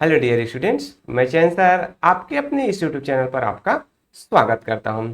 Hello dear students, मैं चैन sir आपके अपने इस यूट्यूब चैनल पर आपका स्वागत करता हूं।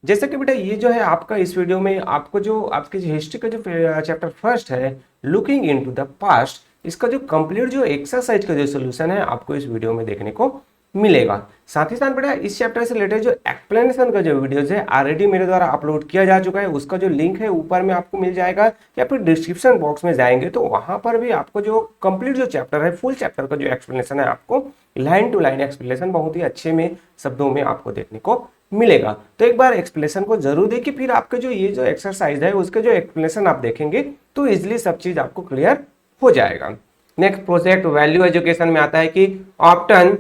जैसे कि बेटा ये जो है आपका इस वीडियो में आपको जो आपकी जो हिस्ट्री का जो चैप्टर फर्स्ट है लुकिंग इनटू द पास्ट, इसका जो कंप्लीट जो एक्सरसाइज का जो सोल्यूशन है आपको इस वीडियो में देखने को मिलेगा। साथ ही साथ बेटा इस चैप्टर से रिलेटेड जो एक्सप्लेनेशन का जो वीडियोज है ऑलरेडी मेरे द्वारा अपलोड किया जा चुका है, उसका जो लिंक है ऊपर में आपको मिल जाएगा या फिर डिस्क्रिप्शन बॉक्स में जाएंगे तो वहां पर भी आपको जो कंप्लीट जो चैप्टर है फुल चैप्टर का जो एक्सप्लेनेशन है आपको लाइन टू लाइन एक्सप्लेनेशन बहुत ही अच्छे में शब्दों में आपको देखने को मिलेगा। तो एक बार एक्सप्लेनेशन को जरूर देखिए, फिर आपके जो ये जो एक्सरसाइज है उसके जो एक्सप्लेनेशन आप देखेंगे तो इजिली सब चीज आपको क्लियर हो जाएगा। नेक्स्ट प्रोजेक्ट वैल्यू एजुकेशन में आता है कि ऑप्टन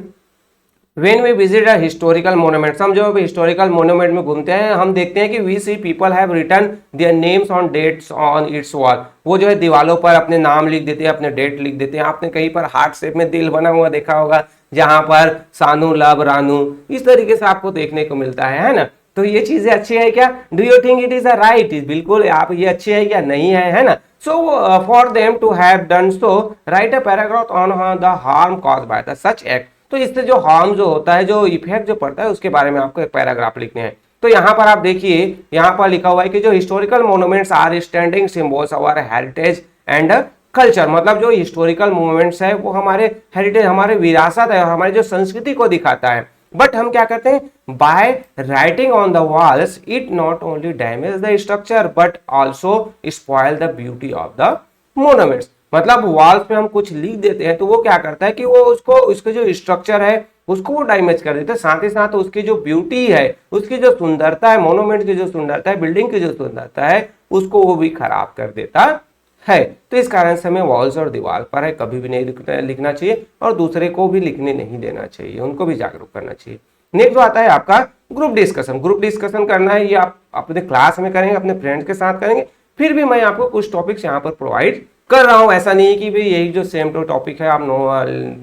When we visit a historical monument, हम जो हिस्टोरिकल मोन्यूमेंट में घूमते हैं हम देखते हैं कि we see people have written their names on dates on its wall. वो जो है दीवालों पर अपने नाम लिख देते हैं, अपने डेट लिख देते हैं। आपने कहीं पर हार्ट शेप में दिल बना हुआ देखा होगा जहां पर सानू लव रानू इस तरीके से आपको देखने को मिलता है ना। तो ये चीजें अच्छी है क्या? Do you think it is a right? बिल्कुल, आप ये अच्छी है या नहीं है ना। So for them to have done so right a paragraph on the harm caused by the such act. तो इससे जो हार्म जो होता है, जो इफेक्ट जो पड़ता है उसके बारे में आपको एक पैराग्राफ लिखने हैं। तो यहाँ पर आप देखिए, यहाँ पर लिखा हुआ है कि जो historical monuments are standing symbols of our heritage and culture. मतलब जो हिस्टोरिकल मोन्यूमेंट्स है वो हमारे हेरिटेज, हमारे विरासत है और हमारी जो संस्कृति को दिखाता है। बट हम क्या करते हैं, by writing on the walls it not only damage the structure but also spoil the beauty of the monuments. मतलब वॉल्स पे हम कुछ लिख देते हैं तो वो क्या करता है कि वो उसको उसके जो स्ट्रक्चर है उसको वो डैमेज कर देता है, साथ ही साथ उसकी जो ब्यूटी है, उसकी जो सुंदरता है, मोन्यूमेंट की जो सुंदरता है, बिल्डिंग की जो सुंदरता है, उसको वो भी खराब कर देता है। तो इस कारण से हमें वॉल्स और दीवार पर है कभी भी नहीं लिखना चाहिए और दूसरे को भी लिखने नहीं देना चाहिए, उनको भी जागरूक करना चाहिए। नेक्स्ट जो आता है आपका ग्रुप डिस्कशन। ग्रुप डिस्कशन करना है, ये आप अपने क्लास में करेंगे, अपने फ्रेंड्स के साथ करेंगे। फिर भी मैं आपको कुछ टॉपिक्स यहाँ पर प्रोवाइड कर रहा हूं, ऐसा नहीं है कि भाई यही जो सेम टू टॉपिक है आप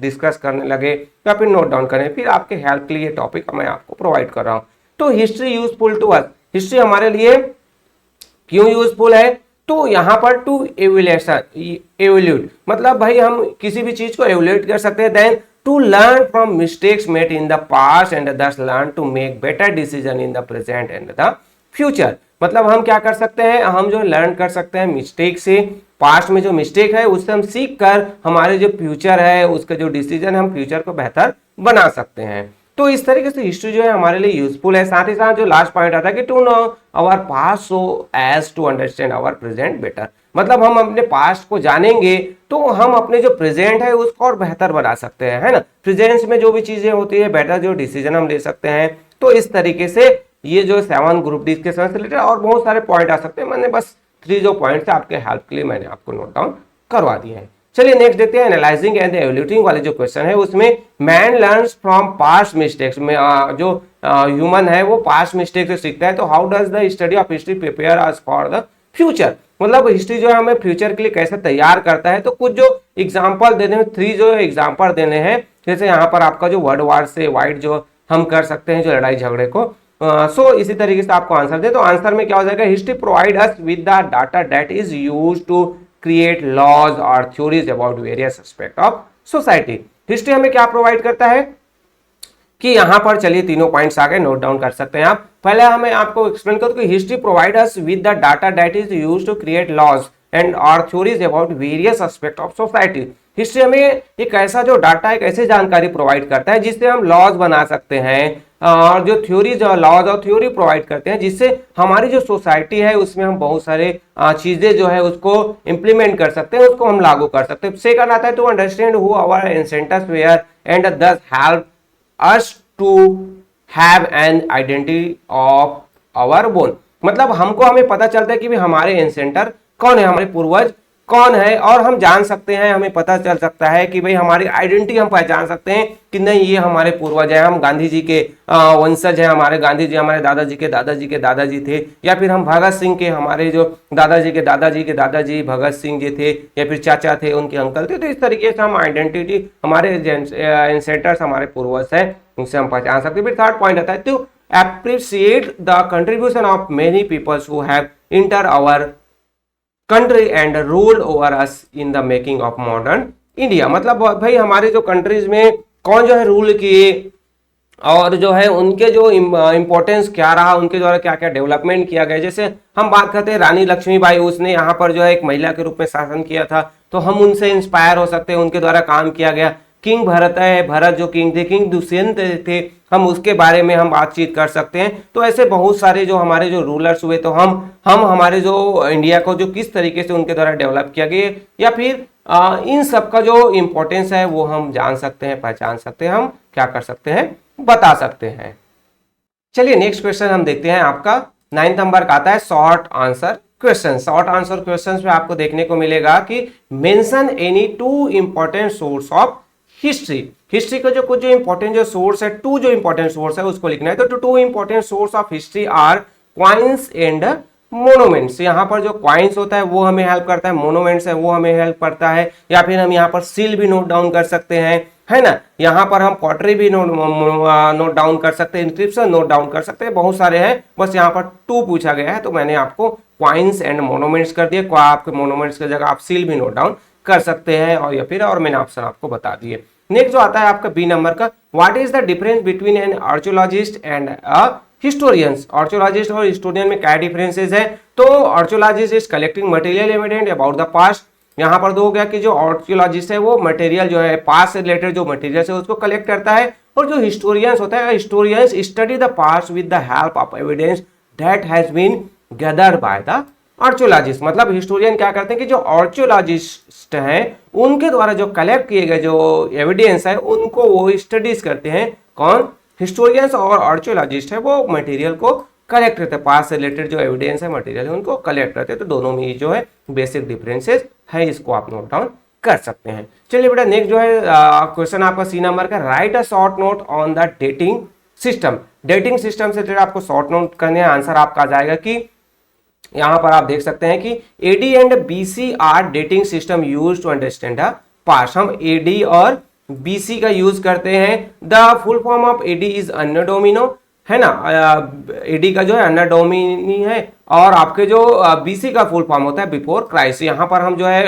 डिस्कस करने लगे या फिर नोट डाउन करें। फिर आपके हेल्प के लिए टॉपिक मैं आपको प्रोवाइड कर रहा हूं। तो history useful to us, history हमारे लिए क्यों यूजफुल है? तो यहाँ पर टू एवल्यूट, मतलब भाई हम किसी भी चीज को एवल्यूट कर सकते हैं। Then to learn from mistakes made in the past and thus learn to make better decision in the present and the future. मतलब हम क्या कर सकते हैं, हम जो लर्न कर सकते हैं मिस्टेक से, पास्ट में जो मिस्टेक है उससे हम सीख कर हमारे जो फ्यूचर है उसका जो डिसीजन है हम फ्यूचर को बेहतर बना सकते हैं। तो इस तरीके से हिस्ट्री जो है हमारे लिए यूजफुल है। साथ ही साथ जो लास्ट पॉइंट आता है कि to know our past so as to understand our present better. मतलब हम अपने पास्ट को जानेंगे तो हम अपने जो प्रेजेंट है उसको और बेहतर बना सकते हैं, है ना। प्रेजेंट में जो भी चीजें होती है बेटर जो डिसीजन हम ले सकते हैं। तो इस तरीके से ये जो 7 ग्रुप डिस्कशन से रिलेटेड और बहुत सारे पॉइंट आ सकते हैं। मैंने बस 3 जो पॉइंट्स आपके हेल्प के लिए मैंने आपको नोट डाउन करवा दिए हैं। चलिए नेक्स्ट देखते हैं एनालाइजिंग एंड एवल्यूटिंग वाले जो क्वेश्चन है उसमें man learns from past mistakes में जो ह्यूमन है वो पास्ट मिस्टेक से सीखता है। तो how does the study of history prepare us for the future. मतलब हिस्ट्री जो है हमें फ्यूचर के लिए कैसे तैयार करता है। तो कुछ जो एग्जाम्पल देने हैं, 3 जो एग्जाम्पल देने हैं। जैसे यहाँ पर आपका जो वर्ल्ड वार से वाइड जो हम कर सकते हैं जो लड़ाई झगड़े को, सो इसी तरीके से आपको आंसर दे। तो आंसर में क्या हो जाएगा, history provide us with the data that is used to create laws और theories about various aspect of society. History हमें क्या प्रोवाइड करता है कि यहां पर चलिए तीनों पॉइंट्स आगे नोट डाउन कर सकते हैं आप। पहले हमें आपको एक्सप्लेन करूं कि history provide us with the data that is used to create laws and और theories about various aspect of society. History हमें एक ऐसा जो डाटा, एक ऐसी जानकारी प्रोवाइड करता है जिससे हम लॉज बना सकते हैं और जो थ्योरीज और लॉज और थ्योरी प्रोवाइड करते हैं जिससे हमारी जो सोसाइटी है उसमें हम बहुत सारे चीजें जो है उसको इंप्लीमेंट कर सकते हैं, उसको हम लागू कर सकते हैं। सेकंड आता है to understand who our ancestors were and thus help us to have an identity of our own. मतलब हमको हमें पता चलता है कि हमारे एंसेस्टर कौन है, हमारे पूर्वज कौन है और हम जान सकते हैं, हमें पता चल सकता है कि भाई हमारी आइडेंटिटी हम पहचान सकते हैं कि नहीं ये हमारे पूर्वज हैं, हम गांधी जी के वंशज हैं, हमारे गांधी जी हमारे दादाजी के दादाजी के दादाजी थे, या फिर हम भगत सिंह के हमारे जो दादाजी के दादाजी के दादाजी भगत सिंह जी थे, या फिर चाचा थे उनके अंकल थे। तो इस तरीके से हम आइडेंटिटी हमारे एंसेस्टर्स हमारे पूर्वज है उनसे हम पहचान सकते हैं। फिर थर्ड पॉइंट आता है to appreciate the contribution of many peoples who have enter our country and rule over us in the making of modern India. मतलब भाई हमारे जो कंट्रीज में कौन जो है रूल किए, और जो है उनके जो इम्पोर्टेंस क्या रहा, उनके द्वारा क्या क्या डेवलपमेंट किया गया। जैसे हम बात करते हैं रानी लक्ष्मीबाई, उसने यहाँ पर जो है एक महिला के रूप में शासन किया था, तो हम उनसे इंस्पायर हो सकते हैं, उनके द्वारा काम किया गया। किंग भरत है, भरत जो किंग थे, किंग दुष्यंत थे, हम उसके बारे में हम बातचीत कर सकते हैं। तो ऐसे बहुत सारे जो हमारे जो रूलर्स हुए, तो हम हमारे जो इंडिया को जो किस तरीके से उनके द्वारा डेवलप किया गया, या फिर इन सब का जो इम्पोर्टेंस है वो हम जान सकते हैं, पहचान सकते हैं, हम क्या कर सकते हैं, बता सकते हैं। चलिए नेक्स्ट क्वेश्चन हम देखते हैं। आपका 9th नंबर का आता है short answer question. Short answer question में आपको देखने को मिलेगा कि mention any two important source of history. History का जो कुछ जो इंपॉर्टेंट जो सोर्स है, टू जो इंपॉर्टेंट सोर्स है उसको लिखना है। तो two important source of history are coins and monuments. यहाँ पर जो क्वाइंस होता है वो हमें हेल्प करता है, मोनूमेंट्स है वो हमें हेल्प करता है, या फिर हम यहाँ पर सील भी नोट डाउन कर सकते हैं, है ना। यहाँ पर हम पॉटरी भी नोट डाउन कर सकते हैं, इंस्क्रिप्शन नोट डाउन कर सकते हैं, बहुत सारे हैं। बस यहाँ पर टू पूछा गया है, तो मैंने आपको क्वाइंस एंड मोनूमेंट्स कर दिए। आपके मोनूमेंट्स की जगह आप सील भी नोट डाउन कर सकते हैं, और या फिर और मैंने ऑप्शन आपको बता दिए। नेक्स्ट जो आता है आपका बी नंबर का, what is the difference between an archaeologist and a historians. Archaeologist और हिस्टोरियन में क्या डिफरेंसेस है। तो archaeologist is collecting material evident about the past. यहाँ पर दो हो गया कि जो आर्कियोलॉजिस्ट है वो मटेरियल जो है पास्ट से रिलेटेड जो मटेरियल है उसको कलेक्ट करता है, और जो हिस्टोरियंस होता है, historians study the past with the help of evidence that has been gathered by the archaeologist. मतलब हिस्टोरियन क्या करते हैं कि जो आर्कियोलॉजिस्ट हैं उनके द्वारा जो कलेक्ट किए गए जो एविडेंस है उनको वो स्टडीज करते हैं। कौन? हिस्टोरियंस। और आर्कियोलॉजिस्ट है वो मटेरियल को कलेक्ट करते हैं, पास से रिलेटेड जो एविडेंस है मटेरियल है उनको कलेक्ट करते हैं। तो दोनों में जो है बेसिक डिफरेंसेस है, इसको आप नोट डाउन कर सकते हैं। चलिए बेटा नेक्स्ट जो है क्वेश्चन आपका सी नंबर का, right a short note on the dating system. Dating system से रिलेटेड आपको शॉर्ट नोट करने हैं। आंसर आपका आ जाएगा कि यहां पर आप देख सकते हैं कि AD and BC are dating system use to understand the past. हम एडी और बीसी का यूज करते हैं। The full form of AD is anno domini, है ना। एडी का जो है अन्ना डोमिनी है, और आपके जो बीसी का फुल फॉर्म होता है बिफोर क्राइस्ट। यहाँ पर हम जो है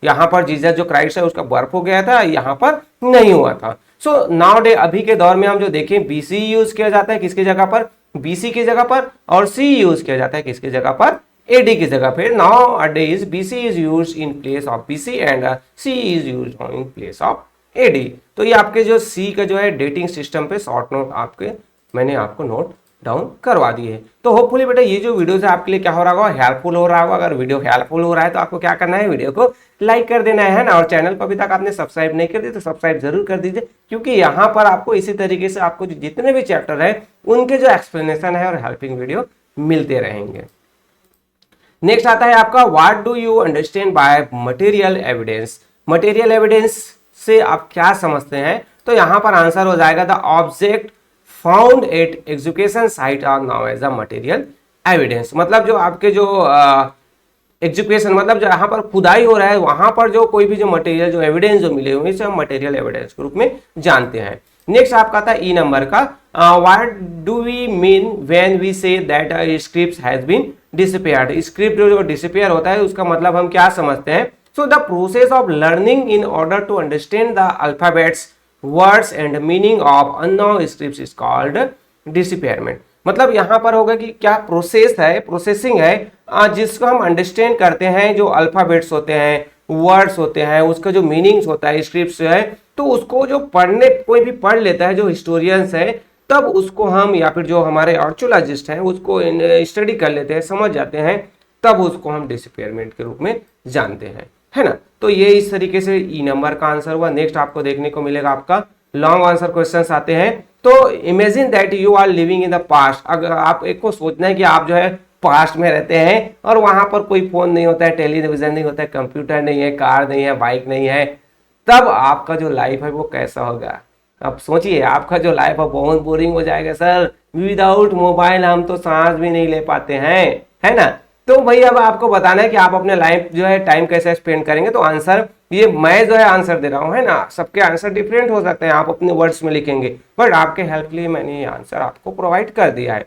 यहाँ पर जीसस जो क्राइस्ट है उसका बर्थ हो गया था, यहाँ पर नहीं हुआ था। सो नाउ डे अभी के दौर में हम जो देखें बीसी यूज किया जाता है किसकी जगह पर, बीसी की जगह पर, और सी यूज किया जाता है किसकी जगह पर, एडी की जगह पर। Nowadays BC is used in place of BC and C is used in place of AD. तो ये आपके जो सी का जो है डेटिंग सिस्टम पे शॉर्ट नोट आपके मैंने आपको नोट डाउन करवा दिए है। तो होपफुली बेटा ये जो वीडियो है आपके लिए क्या हो रहा होगा, हेल्पफुल हो रहा होगा। अगर वीडियो हेल्पफुल हो रहा है तो आपको क्या करना है, वीडियो को लाइक कर देना है ना, और चैनल को अभी तक आपने सब्सक्राइब नहीं कर दिया तो सब्सक्राइब जरूर कर दीजिए, क्योंकि यहाँ पर आपको इसी तरीके से आपको जितने भी चैप्टर है उनके जो एक्सप्लेनेशन है और हेल्पिंग वीडियो मिलते रहेंगे। नेक्स्ट आता है आपका, what do you understand by material evidence. Material evidence से आप क्या समझते हैं। तो यहां पर आंसर हो जाएगा the object found at execution site are known as a material evidence. मतलब जो आपके जो एग्जीक्यूशन मतलब जहां पर खुदाई हो रहा है वहां पर जो कोई भी जो मटेरियल जो एविडेंस जो मिले हुए इसे हम मटेरियल एविडेंस के रूप में जानते हैं। नेक्स्ट आपका था ई नंबर का, what do we mean when we say that a script has been disappeared. Script जो डिसअपीयर होता है उसका मतलब हम क्या समझते हैं। So the process of learning in order to understand the alphabets, words and meaning of unknown scripts is called disappearment। मतलब यहाँ पर होगा कि क्या प्रोसेस है, प्रोसेसिंग है जिसको हम अंडरस्टैंड करते हैं, जो अल्फाबेट्स होते हैं, वर्ड्स होते हैं, उसका जो मीनिंग्स होता है, स्क्रिप्ट्स जो है, तो उसको जो पढ़ने कोई भी पढ़ लेता है जो हिस्टोरियंस है, तब उसको हम या फिर जो हमारे आर्कियोलॉजिस्ट हैं उसको स्टडी कर लेते हैं, समझ जाते हैं, तब उसको हम डिसअपीयरमेंट के रूप में जानते हैं, है ना। तो ये इस तरीके से ई नंबर का आंसर हुआ। नेक्स्ट आपको देखने को मिलेगा आपका लॉन्ग आंसर क्वेश्चंस आते हैं। तो imagine that you are living in the past. अगर आप एक को सोचना है कि आप जो है पास्ट में रहते हैं और वहां पर कोई फोन नहीं होता है, टेलीविजन नहीं होता है, कंप्यूटर नहीं है, कार नहीं है, बाइक नहीं है, तब आपका जो लाइफ है वो कैसा होगा। अब सोचिए आपका जो लाइफ है बहुत बोरिंग हो जाएगा। सर विदाउट मोबाइल हम तो सांस भी नहीं ले पाते हैं, है ना। तो भाई अब आपको बताना है कि आप अपने लाइफ जो है टाइम कैसे स्पेंड करेंगे। तो आंसर ये मैं जो है आंसर दे रहा हूँ, है ना, सबके आंसर डिफरेंट हो सकते हैं, आप अपने वर्ड्स में लिखेंगे, बट आपके हेल्प के लिए मैंने ये आंसर आपको प्रोवाइड कर दिया है।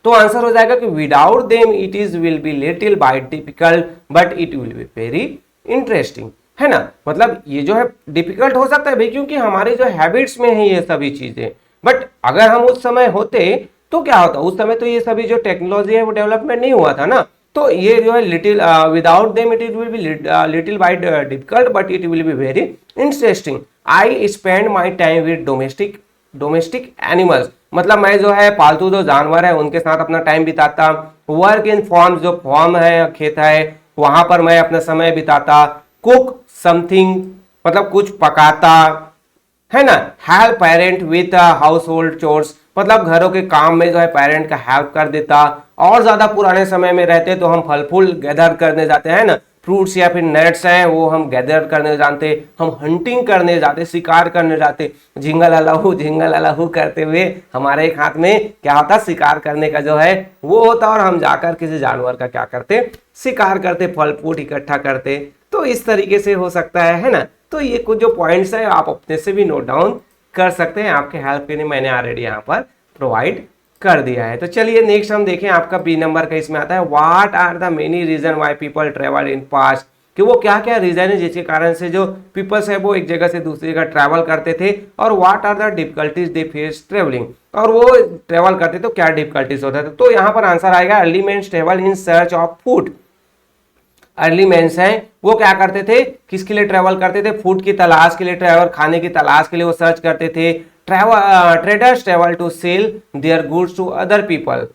तो आंसर हो जाएगा कि without them it is will be little bit difficult but it will be very interesting. है ना। मतलब ये जो है डिफिकल्ट हो सकता है भाई, क्योंकि हमारे जो हैबिट्स में है ये सभी चीजें। बट अगर हम उस समय होते तो क्या होता, उस समय तो ये सभी जो टेक्नोलॉजी है वो डेवलपमेंट नहीं हुआ था ना। तो ये जो है little without them it will be little bit difficult, but it will be very interesting. I spend my time with domestic animals, मतलब मैं जो है पालतू जो जानवर है उनके साथ अपना टाइम बिताता। वर्क इन फॉर्म, जो फॉर्म है खेत है वहां पर मैं अपना समय बिताता। कुक समथिंग, मतलब कुछ पकाता, है ना। Help parent with house hold chores, मतलब घरों के काम में जो है पेरेंट का हेल्प कर देता। और ज्यादा पुराने समय में रहते तो हम फल फूल गैदर करने जाते हैं ना, फ्रूट्स या फिर नट्स हैं वो हम गैदर करने जाते, हम हंटिंग करने जाते, शिकार करने जाते, झिंगल अलाहू करते हुए हमारे एक हाथ में क्या होता, शिकार करने का जो है वो होता, और हम जाकर किसी जानवर का क्या करते, शिकार करते, फल फूल इकट्ठा करते। तो इस तरीके से हो सकता है ना। तो ये कुछ जो पॉइंट्स है आप अपने से भी नोट डाउन कर सकते हैं, आपके हेल्प के लिए मैंने ऑलरेडी यहाँ पर प्रोवाइड कर दिया है। तो चलिए नेक्स्ट हम देखें, आपका बी नंबर का इसमें आता है what are the many reason why people travel in past, कि वो क्या क्या रीजन है जिसके कारण से जो पीपल्स है वो एक जगह से दूसरी जगह ट्रैवल करते थे, और what are the difficulties they face travelling, और वो ट्रेवल करते तो क्या डिफिकल्टीज होता था। तो यहाँ पर आंसर आएगा early man travel in search of food. Early mans हैं वो क्या करते थे, किसके लिए ट्रेवल करते थे, फूड की तलाश के लिए, ट्रेवल खाने की तलाश के लिए वो सर्च करते थे। Traders travel to sell their goods to other people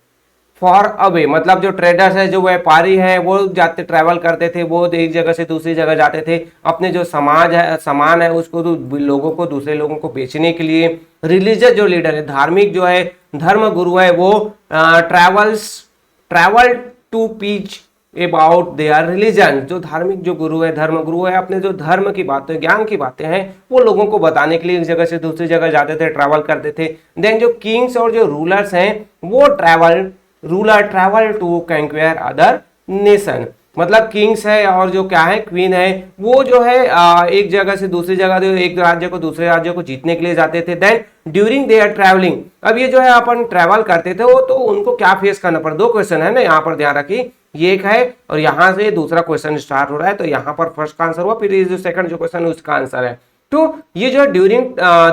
far away, मतलब जो ट्रेडर्स है, जो व्यापारी हैं वो जाते ट्रैवल करते थे, वो एक जगह से दूसरी जगह जाते थे अपने जो सामान है उसको लोगों को, दूसरे लोगों को बेचने के लिए। रिलीजियस जो लीडर है, धार्मिक जो है, धर्म गुरु है, वो travel to preach about their religion, जो धार्मिक जो गुरु है, धर्म गुरु है, अपने जो धर्म की बातें, ज्ञान की बातें हैं वो लोगों को बताने के लिए एक जगह से दूसरी जगह जाते थे, ट्रैवल करते थे। देन जो किंग्स और जो रूलर्स हैं वो ट्रैवल टू कंक्वेयर अदर नेशन, मतलब किंग्स है और जो क्या है क्वीन है वो जो है एक जगह से दूसरी जगह, एक राज्य को दूसरे राज्य को जीतने के लिए जाते थे। देन ड्यूरिंग देयर ट्रैवलिंग, अब ये जो है अपन ट्रैवल करते थे वो, तो उनको क्या फेस करना पड़ा, दो क्वेश्चन है ना यहाँ पर, ध्यान रखिए ये एक है और यहां से दूसरा क्वेश्चन स्टार्ट हो रहा है। तो यहां पर फर्स्ट का आंसर हुआ, फिर ये जो सेकंड जो क्वेश्चन है उसका आंसर है। तो ये जो during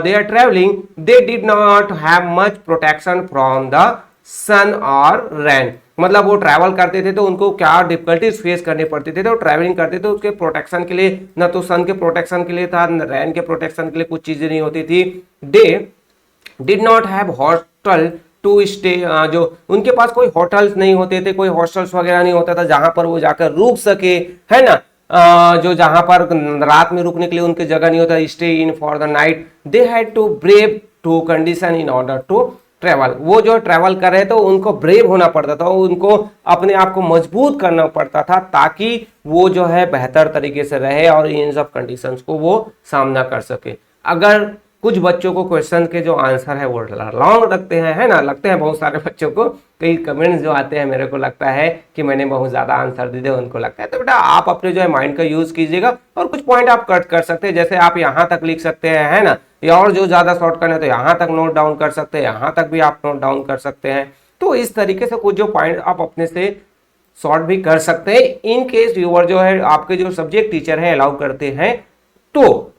their travelling they did not have much protection from the sun और रेन, मतलब वो ट्रैवल करते थे तो उनको क्या डिफिकल्टीज फेस करनी पड़ती थी। तो ट्रैवलिंग करते थे उसके प्रोटेक्शन के लिए, न तो सन के प्रोटेक्शन के लिए था, न रैन के प्रोटेक्शन के लिए, कुछ चीजें नहीं होती थी। They did not have hostel to stay, जो उनके पास कोई होटल्स नहीं होते थे, कोई हॉस्टल्स वगैरह नहीं होता था जहां पर वो जाकर रुक सके, है ना। जो जहां पर रात में रुकने के लिए उनकी जगह नहीं होता, stay in for the night, they had to brave to condition in order to travel, वो जो ट्रेवल कर रहे थे उनको ब्रेव होना पड़ता था, उनको अपने आप को मजबूत करना पड़ता था ताकि वो जो है बेहतर तरीके से रहे और इन सब कंडीशंस को वो सामना कर सके। अगर कुछ बच्चों को क्वेश्चन के जो आंसर है वो लॉन्ग लगते हैं, है ना, लगते हैं बहुत सारे बच्चों को, कई कमेंट्स जो आते हैं मेरे को लगता है कि मैंने बहुत ज्यादा आंसर दे दिए, उनको लगता है। तो बेटा आप अपने जो है माइंड का यूज कीजिएगा और कुछ पॉइंट आप कट कर सकते हैं, जैसे आप यहाँ तक लिख सकते हैं, है ना, या और जो ज्यादा शॉर्ट करना है तो यहाँ तक नोट डाउन कर सकते हैं, यहाँ तक भी आप नोट डाउन कर सकते हैं। तो इस तरीके से कुछ जो पॉइंट आप अपने से शॉर्ट भी कर सकते हैं, इन केस व्यूअर जो है आपके जो सब्जेक्ट टीचर है अलाउ करते हैं तो,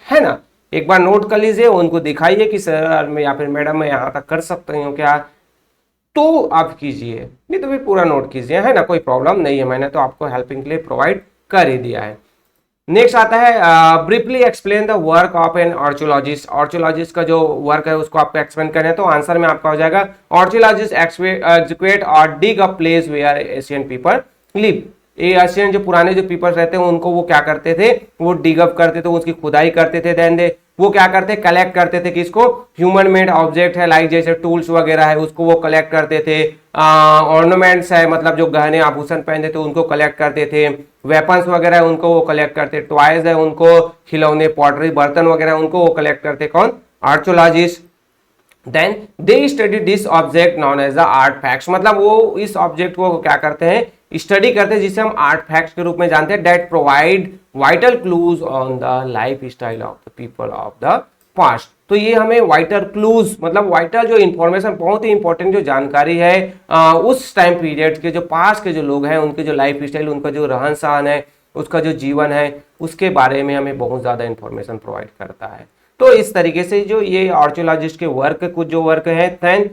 है ना। एक बार नोट कर लीजिए, उनको दिखाइए कि सर मैं या फिर मैडम मैं यहाँ तक कर सकती हूँ क्या, तो आप कीजिए, नहीं तो भी पूरा नोट कीजिए, है ना, कोई प्रॉब्लम नहीं है, मैंने तो आपको हेल्पिंग के लिए प्रोवाइड कर ही दिया है। नेक्स्ट आता है briefly explain the work of an archaeologist, archaeologist का जो वर्क है उसको आपको एक्सप्लेन करें, तो आंसर में आपका हो जाएगा ऑर्चोलॉजिस्ट एक्सक्वेट और dig a place where Asian people live, ये एशियन जो पुराने जो पीपल्स रहते हैं उनको वो क्या करते थे, वो डिग अप करते थे, उसकी खुदाई करते थे, देन दे वो क्या करते, कलेक्ट करते थे, किसको, ह्यूमन मेड ऑब्जेक्ट है लाइक जैसे टूल्स वगैरह है उसको वो कलेक्ट करते थे, ऑर्नामेंट्स है मतलब जो गहने आभूषण पहनते थे उनको कलेक्ट करते थे, वेपन्स वगैरह है उनको वो कलेक्ट करते, टॉयज है उनको, खिलौने पॉटरी बर्तन वगैरह उनको वो कलेक्ट करते, कौन, archaeologist. Then they study this object known as the artefacts, मतलब वो इस ऑब्जेक्ट को क्या करते हैं, स्टडी करते हैं, जिसे हम आर्ट फैक्ट्स के रूप में जानते हैं, that provide vital clues on the life style of the people of the past. तो ये हमें वाइटल क्लूज मतलब वाइटल जो इंफॉर्मेशन, बहुत ही इंपॉर्टेंट जो जानकारी है उस टाइम पीरियड के जो पास्ट के जो लोग हैं उनके जो लाइफ स्टाइल, उनका जो रहन सहन है, उसका जो जीवन है उसके बारे में हमें बहुत ज़्यादा इंफॉर्मेशन प्रोवाइड करता है। तो इस तरीके से जो ये आर्कियोलॉजिस्ट के वर्क, कुछ जो वर्क है, then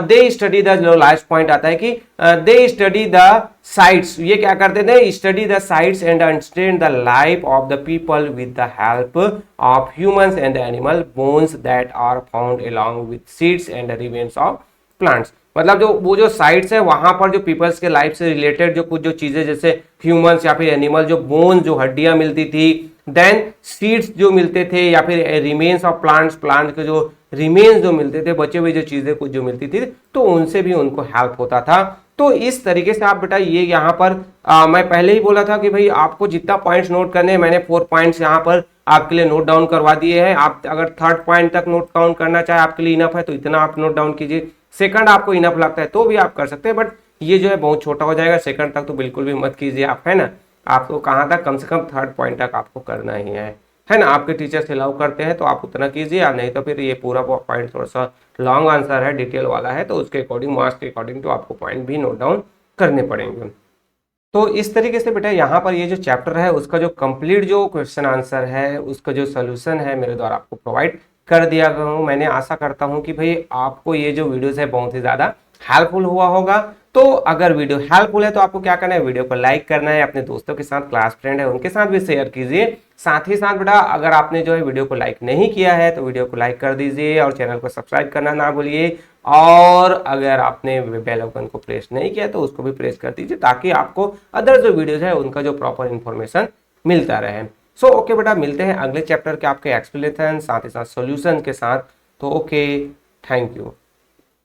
they study the, last point आता है कि दे स्टडी द साइट्स, ये क्या करते थे, study the sites and understand the life of the people with the help of humans and animal bones that are found along with seeds and remains of plants. मतलब जो वो जो sites है वहां पर जो पीपल्स के लाइफ से रिलेटेड जो कुछ जो चीजें जैसे ह्यूमंस या फिर एनिमल, जो बोन, जो हड्डियां मिलती थी, देन सीड्स जो मिलते थे, या फिर रिमेन्स ऑफ प्लांट्स, प्लांट के जो रिमेन्स जो मिलते थे, बचे हुए जो चीजें कुछ जो मिलती थी, तो उनसे भी उनको हेल्प होता था। तो इस तरीके से आप बेटा ये यहाँ पर मैं पहले ही बोला था कि भाई आपको जितना पॉइंट्स नोट करने हैं, मैंने 4 पॉइंट्स यहाँ पर आपके लिए नोट डाउन करवा दिए हैं। आप अगर 3rd पॉइंट तक नोट डाउन करना चाहे आपके लिए इनफ है तो इतना आप नोट डाउन कीजिए। सेकंड आपको इनफ लगता है तो भी आप कर सकते हैं, बट ये जो है बहुत छोटा हो जाएगा, सेकंड तक तो बिल्कुल भी मत कीजिए आप, है ना। आपको कहाँ तक, कम से कम 3rd पॉइंट तक आपको करना ही है ना। आपके टीचर्स अलाउ करते हैं तो आप उतना कीजिए, या नहीं तो फिर ये पूरा पॉइंट थोड़ा सा लॉन्ग आंसर है, डिटेल वाला है, तो उसके अकॉर्डिंग, मार्क्स के अकॉर्डिंग तो आपको पॉइंट भी नोट डाउन करने पड़ेंगे। तो इस तरीके से बेटा यहाँ पर ये जो चैप्टर है उसका जो कंप्लीट जो क्वेश्चन आंसर है, उसका जो सोल्यूशन है मेरे द्वारा आपको प्रोवाइड कर दिया गया हूँ। मैंने आशा करता हूँ कि भाई आपको ये जो वीडियोस है बहुत ही ज़्यादा हेल्पफुल हुआ होगा। तो अगर वीडियो हेल्पफुल है तो आपको क्या करना है, वीडियो को लाइक करना है, अपने दोस्तों के साथ, क्लास फ्रेंड है उनके साथ भी शेयर कीजिए। साथ ही साथ बेटा अगर आपने जो है वीडियो को लाइक नहीं किया है तो वीडियो को लाइक कर दीजिए और चैनल को सब्सक्राइब करना ना भूलिए। और अगर आपने बेल आइकन को प्रेस नहीं किया तो उसको भी प्रेस कर दीजिए, ताकि आपको अदर जो वीडियोज है उनका जो प्रॉपर इन्फॉर्मेशन मिलता रहे। सो ओके बेटा, मिलते हैं अगले चैप्टर के आपके एक्सप्लेनेशन साथ ही साथ सोल्यूशन के साथ। तो ओके, थैंक यू।